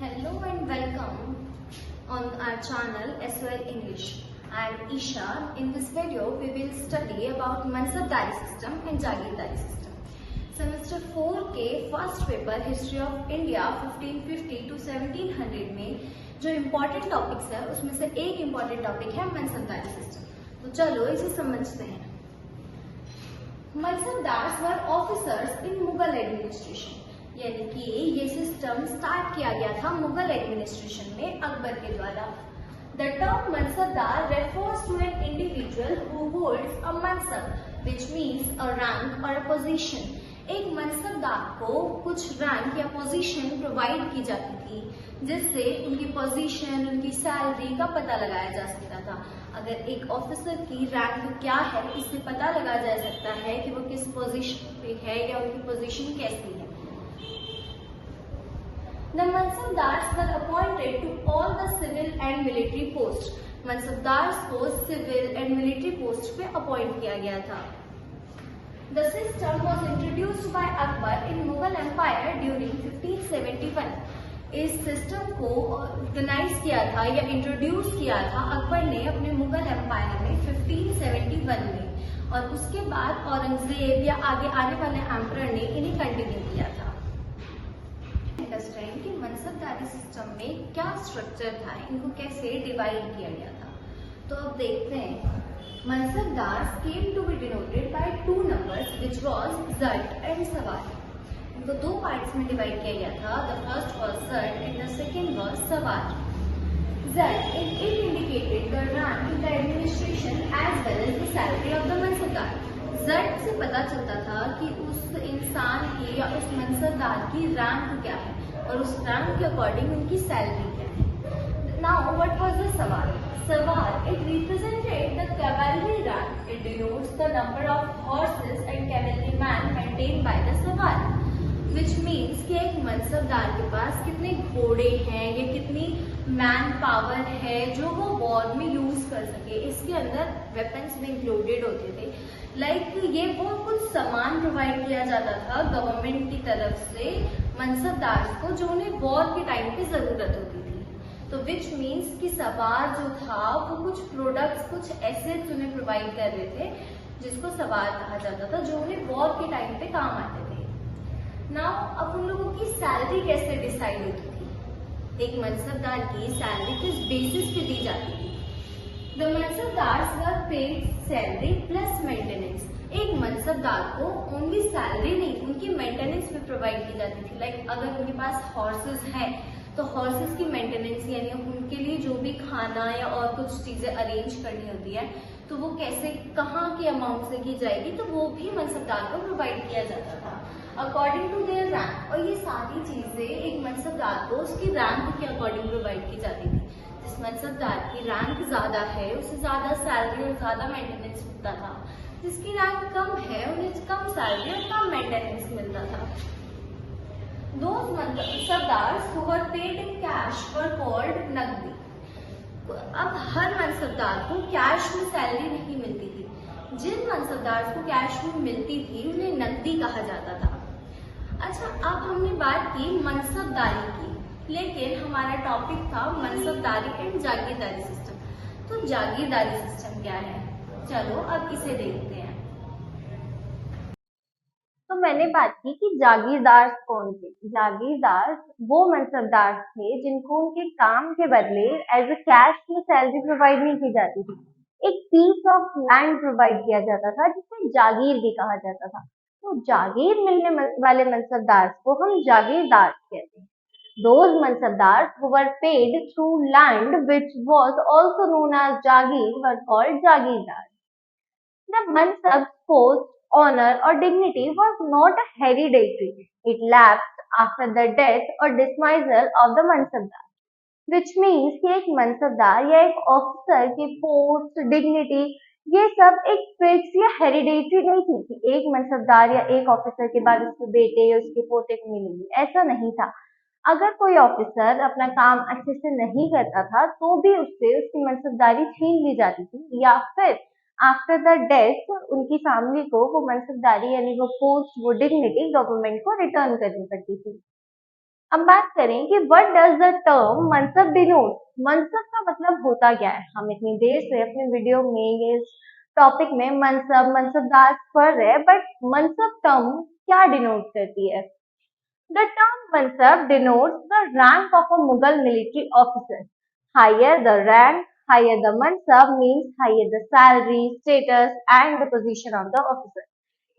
Hello and welcome on our channel SOL English. I am Isha. In this video, we will study about Mansabdari system and Jagirdari system. Semester 4 के first paper history of India 1550 to 1700 में जो important topics है उसमें से एक important topic है मनसबदारी system. तो चलो इसे समझते हैं। मनसबदार्स वर ऑफिसर्स इन मुगल एडमिनिस्ट्रेशन, यानी कि ये सिस्टम स्टार्ट किया गया था मुगल एडमिनिस्ट्रेशन में अकबर के द्वारा। The term mansabdar refers to an individual who holds a mansab which means a rank और अ पोजीशन। एक मनसबदार को कुछ रैंक या पोजीशन प्रोवाइड की जाती थी जिससे उनकी पोजीशन, उनकी सैलरी का पता लगाया जा सकता था। अगर एक ऑफिसर की रैंक क्या है इससे पता लगाया जा सकता है कि वो किस पोजीशन पे है या उनकी पोजीशन कैसी है। The Mansabdars were appointed to all the civil and military posts. Mansabdars को सिविल एंड मिलिट्री पोस्ट पे अपॉइंट किया गया था। The system was introduced by Akbar in Mughal Empire during 1571. इस सिस्टम को ऑर्गेनाइज किया था या इंट्रोड्यूस किया था अकबर ने अपने मुगल एम्पायर में 1571 में, और उसके बाद औरंगजेब या आगे आने वाले एम्परर ने इन्हें कंटिन्यू किया था। कि मनसबदारी सिस्टम में क्या स्ट्रक्चर था, इनको कैसे डिवाइड किया गया था। तो अब देखते हैं। Mansabdars came to be denoted by two numbers which was zat and sawar. इनको दो पार्ट्स में डिवाइड किया गया था। The first was zat and the second was sawar. Zat it indicated the rank in the administration as well as the salary of the mansabdar. Zat से पता चलता था कि उस इंसान की या उस मनसबदार की रैंक क्या है और उस रैंक के अकॉर्डिंग उनकी सैलरी क्या है। नाउ व्हाट वाज द सवार? सवार it represented the cavalry rank. It denotes the number of horses and cavalry man maintained by the सवार, विच मीन्स कि एक मनसबदार के पास कितने घोड़े हैं या कितनी मैन पावर है जो वो वॉर में यूज कर सके। इसके अंदर वेपन्स भी इंक्लूडेड होते थे। लाइक ये वो कुछ सामान प्रोवाइड किया जाता था गवर्नमेंट की तरफ से मनसबदार को जो उन्हें वॉर के टाइम पे जरूरत होती थी। तो विच मीन्स कि सवार जो था वो कुछ प्रोडक्ट्स, कुछ एसेट्स उन्हें प्रोवाइड कर रहे थे जिसको सवार कहा जाता था, जो उन्हें वॉर के टाइम पे काम आते थे। नाउ अब उन लोगों की सैलरी कैसे डिसाइड होती थी? एक मनसबदार की सैलरी किस बेसिस पे दी जाती थी? The mansabdars were paid salary plus maintenance. एक मनसबदार को ओनली सैलरी नहीं, उनकी मेंटेनेंस भी प्रोवाइड की जाती थी। लाइक अगर उनके पास हॉर्सेस हैं तो हॉर्सेस की मेंटेनेंस यानी उनके लिए जो भी खाना या और कुछ चीजें अरेंज करनी होती है तो वो कैसे, कहाँ के अमाउंट से की जाएगी, तो वो भी मनसबदार को प्रोवाइड किया जाता था अकॉर्डिंग टू देयर रैंक। और ये सारी चीजें एक मनसबदार को उसकी रैंक के अकॉर्डिंग प्रोवाइड की जाती थी। जिस मनसबदार की रैंक ज्यादा है उसे ज्यादा सैलरी और ज्यादा मेंटेनेंस मिलता था, जिसकी रैंक कम है उन्हें कम सैलरी और कम मेंटेनेंस मिलता था। Those mansabdars who were paid in cash were called नकदी। अब हर मनसबदार को कैश में सैलरी नहीं मिलती थी। जिन मनसबदार को कैश में मिलती थी उन्हें नकदी कहा जाता था। अच्छा, अब हमने बात की मनसबदारी की, लेकिन हमारा टॉपिक था मनसबदारी एंड जागीरदारी सिस्टम। तो जागीरदारी सिस्टम क्या है, चलो अब इसे देखते हैं। तो मैंने बात की कि जागीरदार कौन थे। जागीरदार वो मनसबदार थे जिनको उनके काम के बदले एज ए कैश में सैलरी प्रोवाइड नहीं की जाती थी। एक पीस ऑफ लैंड प्रोवाइड किया जाता था जिसे जागीर भी कहा जाता था। तो जागीर मिलने वाले मनसबदार को हम जागीरदार कहते हैं। Those mansabdar who were paid through land which was also known as Jagir were called Jagirdar. The mansab's post, honor or dignity was not hereditary. It lapsed after the death or dismissal of the mansabdar. Which means कि एक मनसबदार या एक officer की post, dignity, ये सब एक fix या hereditary नहीं थी कि एक मनसबदार या एक ऑफिसर के बाद उसके बेटे या उसके पोते को मिलेगी। ऐसा नहीं था। अगर कोई ऑफिसर अपना काम अच्छे से नहीं करता था तो भी उससे उसकी मनसबदारी छीन ली जाती थी, या फिर आफ्टर द डेथ उनकी फैमिली को वो मनसबदारी यानी वो पोस्ट, वो डिग्निटी गवर्नमेंट को रिटर्न करनी पड़ती थी। अब बात करें कि what does the term mansab denote. Mansab का मतलब होता क्या है। हम इतनी देर से अपने वीडियो में ये टॉपिक में मनसब मनसबदार पढ़ रहे हैं, बट मनसब टर्म क्या डिनोट करती है। The term mansab denotes the rank of a Mughal military officer. Higher the rank, higher the mansab means higher the salary, status and the position of the officer.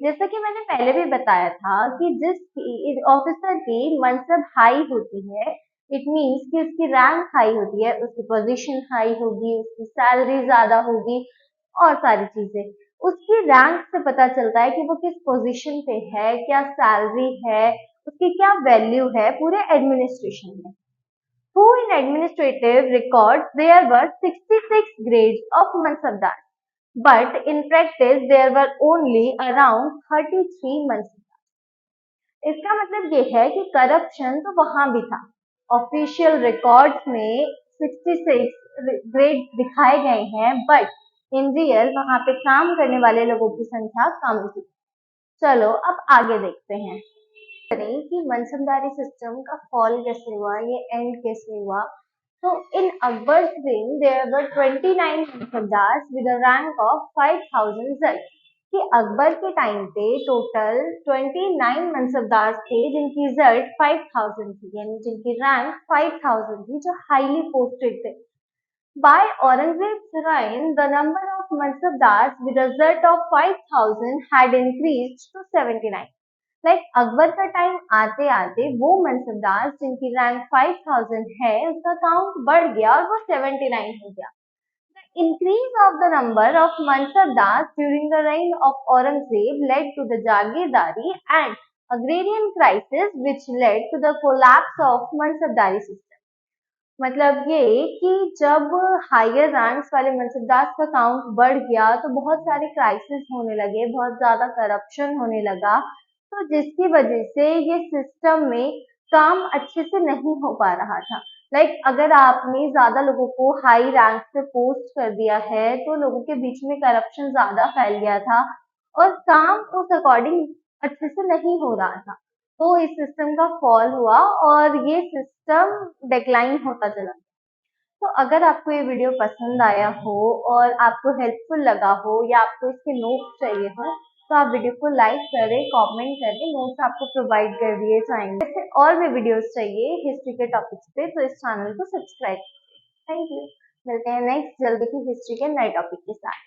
जैसा कि मैंने पहले भी बताया था कि जिस ऑफिसर की मनसब हाई होती है, इट मीन्स कि उसकी रैंक हाई होती है, उसकी पोजीशन हाई होगी, उसकी सैलरी ज्यादा होगी और सारी चीजें। उसकी रैंक से पता चलता है कि वो किस पोजीशन पे है, क्या सैलरी है, उसकी क्या वैल्यू है पूरे एडमिनिस्ट्रेशन में। Who in administrative records there were 66 grades of Mansabdar, but in practice there were only around 33 Mansabdar. इसका मतलब ये है कि करप्शन तो वहां भी था। ऑफिशियल रिकॉर्ड्स में 66 ग्रेड दिखाए गए हैं, बट इन रियल वहां पे काम करने वाले लोगों की संख्या कम थी। चलो अब आगे देखते हैं करें कि मनसबदारी सिस्टम का फॉल कैसे हुआ, ये एंड कैसे हुआ। तो इन Akbar's reign there were 29 mansabdars with a rank of 5000 जज। कि अकबर के टाइम पे टोटल 29 मनसबदार थे जिनकी जट 5000 थी, यानी जिनकी रैंक 5000 थी, जो हाईली पोस्टेड थे। By Aurangzeb's reign, the number of mansabdars with a zat of 5000 had increased to 79. Akbar का टाइम आते आते वो मनसबदार जिनकी रैंक 5000 है उसका काउंट बढ़ गया और वो 79 हो गया। The increase of the number of mansabdars during the reign of Aurangzeb led to the Jagirdari and agrarian crisis which led to the collapse of mansabdari system. मतलब ये कि जब हायर रैंक्स वाले मनसबदार का काउंट बढ़ गया तो बहुत सारे क्राइसिस होने लगे, बहुत ज्यादा करप्शन होने लगा, तो जिसकी वजह से ये सिस्टम में काम अच्छे से नहीं हो पा रहा था। अगर आपने ज्यादा लोगों को हाई रैंक पे पोस्ट कर दिया है तो लोगों के बीच में करप्शन ज्यादा फैल गया था और काम उस अकॉर्डिंग अच्छे से नहीं हो रहा था, तो इस सिस्टम का फॉल हुआ और ये सिस्टम डिक्लाइन होता चला। तो अगर आपको ये वीडियो पसंद आया हो और आपको हेल्पफुल लगा हो या आपको इसके नोट्स चाहिए हो तो आप वीडियो को लाइक करें, कमेंट करें, नोट्स आपको प्रोवाइड कर दिए जाएंगे। ऐसे और भी वीडियोस चाहिए हिस्ट्री के टॉपिक्स पे तो इस चैनल को सब्सक्राइब करें। Thank you. मिलते हैं नेक्स्ट जल्दी की हिस्ट्री के नए टॉपिक के साथ।